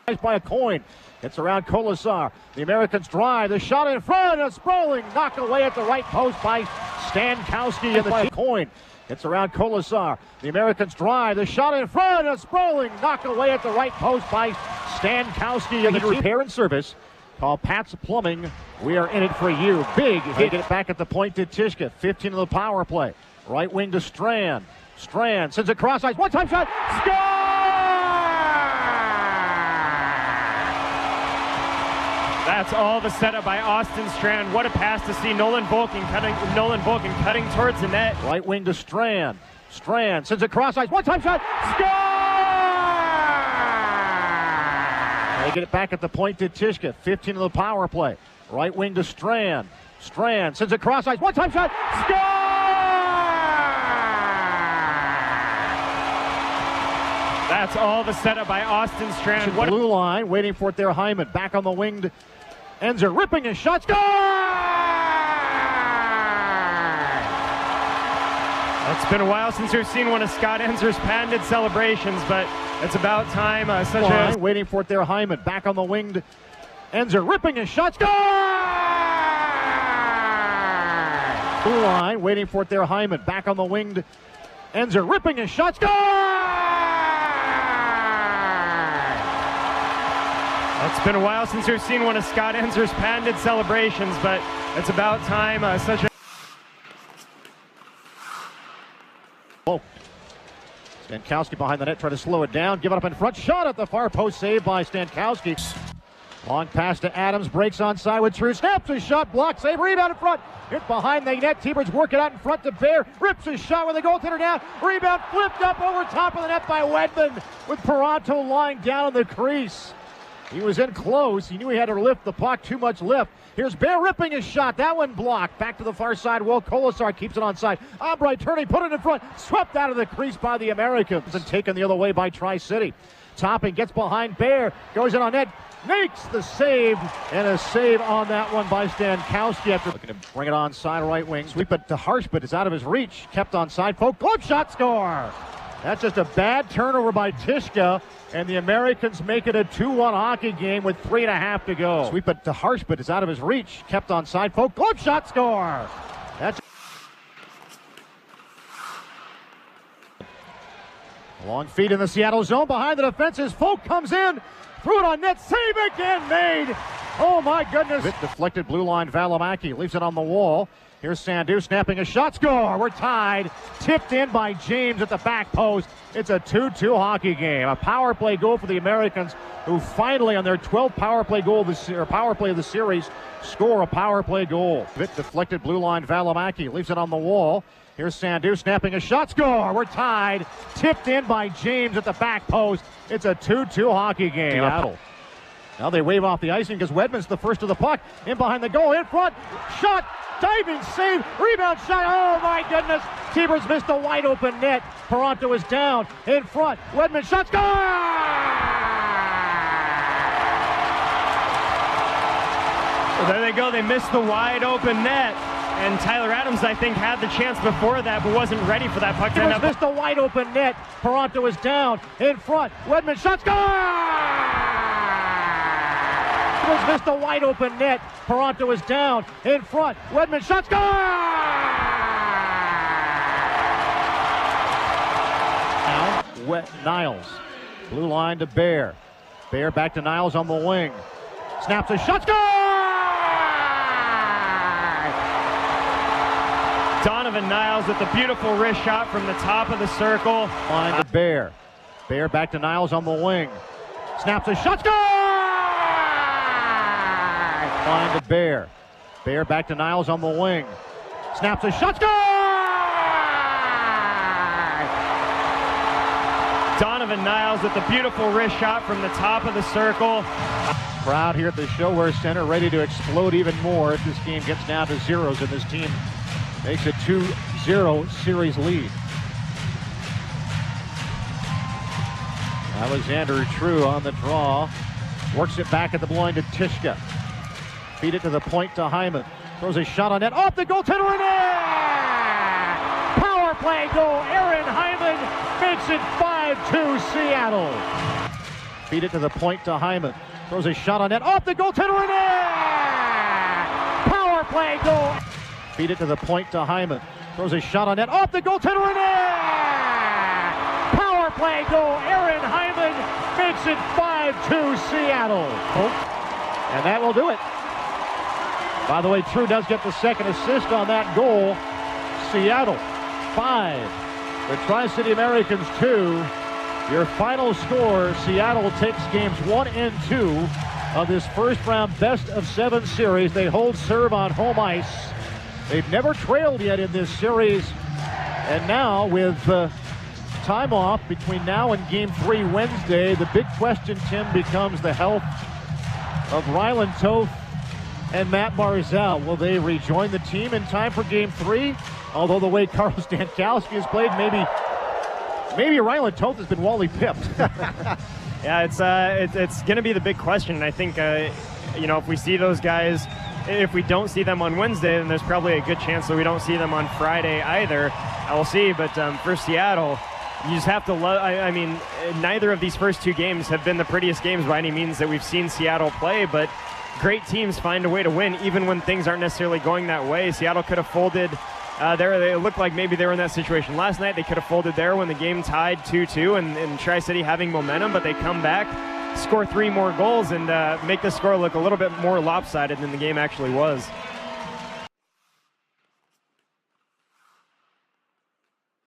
By a coin. Gets around Kolasar. The Americans drive. The shot in front. A sprawling knocked away at the right post by Stankowski. And by a coin. Gets around Kolasar. The Americans drive. The shot in front. A sprawling knocked away at the right post by Stankowski. And the repair and service. Call Pat's Plumbing. We are in it for you. Big hit. Get it back at the point to Tyszka. 15 of the power play. Right wing to Strand. Strand sends it cross ice. One-time shot. Score! That's all the setup by Austin Strand. What a pass to see Nolan Volcan cutting towards the net. Right wing to Strand. Strand sends it cross ice. One-time shot. Score! They get it back at the point to Tyszka. 15 of the power play. Right wing to Strand. Strand sends it cross ice. One-time shot. Score! That's all the setup by Austin Strand. Blue line, waiting for it there. Hyman back on the wing to Eansor, ripping his shot. Score! It's been a while since we've seen one of Scott Eansor's patented celebrations, but it's about time. Waiting for it there. Hyman back on the wing to Eansor, ripping his shot. Score! Blue line, waiting for it there. Hyman back on the wing to Eansor, ripping his shot. Score! It's been a while since we've seen one of Scott Eansor's patented celebrations, but it's about time. Stankowski behind the net, try to slow it down, give it up in front, shot at the far post, saved by Stankowski. Long pass to Adams, breaks onside with True, snaps his shot, blocked, save, rebound in front, hit behind the net. T-Birds work it out in front to Bear, rips his shot with the goaltender down, rebound flipped up over top of the net by Wedman, with Paranto lying down in the crease. He was in close. He knew he had to lift the puck. Too much lift. Here's Bear ripping his shot. That one blocked. Back to the far side. Will Kolasar keeps it onside. Albright turning, put it in front. Swept out of the crease by the Americans and taken the other way by Tri-City. Topping gets behind Bear. Goes in on net. Makes the save. And a save on that one by Stankowski after looking to bring it onside right wing. Sweep it to Harsh, but it's out of his reach. Kept onside. Poke. Glove shot. Score. That's just a bad turnover by Tyszka, and the Americans make it a 2-1 hockey game with 3.5 to go. Sweep it to Harsh, but it's out of his reach. Kept onside. Poke. Glove shot. Score. That's long feed in the Seattle zone. Behind the defenses. Folk comes in. Threw it on net. Save again made. Oh, my goodness. Bit deflected blue line. Valimaki leaves it on the wall. Here's Sandu snapping a shot. Score. We're tied. Tipped in by James at the back post. It's a 2-2 hockey game. A power play goal for the Americans, who finally, on their 12th power play of the series, score a power play goal. Bit deflected blue line. Valimaki leaves it on the wall. Here's Sandu snapping a shot. Score. We're tied. Tipped in by James at the back post. It's a 2-2 hockey game. Seattle. Now they wave off the icing because Wedman's the first of the puck. In behind the goal, in front, shot, diving save, rebound shot. Oh my goodness, T-Birds missed a wide open net. Paranto is down, in front, Wedman shot, score! Well, there they go, they missed the wide open net. And Tyler Adams, I think, had the chance before that, but wasn't ready for that puck to end up. Missed a wide open net. Paranto is down, in front, Wedman shot, score! Missed a wide open net. Paranto is down, in front, Wedman shot, score! Now, Neuls. Blue line to Bear. Bear back to Neuls on the wing. Snaps a shot, score! Donovan Neuls with the beautiful wrist shot from the top of the circle. Line to Bear. Bear back to Neuls on the wing. Snaps a shot, score! Line to Bear. Bear back to Neuls on the wing. Snaps a shot, score! Donovan Neuls with the beautiful wrist shot from the top of the circle. Crowd here at the ShoWare Center ready to explode even more if this game gets down to zeros and this team makes a 2-0 series lead. Alexander True on the draw. Works it back at the blue line to Tyszka. Feed it to the point to Hyman. Throws a shot on net. Off the goaltender and in! Power play goal. Aaron Hyman makes it 5-2 Seattle. Feed it to the point to Hyman. Throws a shot on net. Off the goaltender and in! Power play goal! Feed it to the point to Hyman. Throws a shot on net. Off the goaltender and in! Power play goal! Aaron Hyman makes it 5-2 Seattle. And that will do it. By the way, True does get the second assist on that goal. Seattle 5. The Tri-City Americans 2. Your final score, Seattle takes games 1 and 2 of this first round best of 7 series. They hold serve on home ice. They've never trailed yet in this series. And now with time off between now and game 3 Wednesday, the big question, Tim, becomes the health of Ryland Toth and Matt Barzal. Will they rejoin the team in time for game 3? Although the way Carl Stankowski has played, maybe Ryland Toth has been Wally pipped. Yeah, it's going to be the big question. I think, if we see those guys, if we don't see them on Wednesday, then there's probably a good chance that we don't see them on Friday either. We'll see, but for Seattle, you just have to love. I mean, neither of these first 2 games have been the prettiest games by any means that we've seen Seattle play, but great teams find a way to win even when things aren't necessarily going that way. Seattle could have folded. It looked like maybe they were in that situation last night. They could have folded there when the game tied 2-2 and Tri-City having momentum, but they come back, score 3 more goals, and make the score look a little bit more lopsided than the game actually was.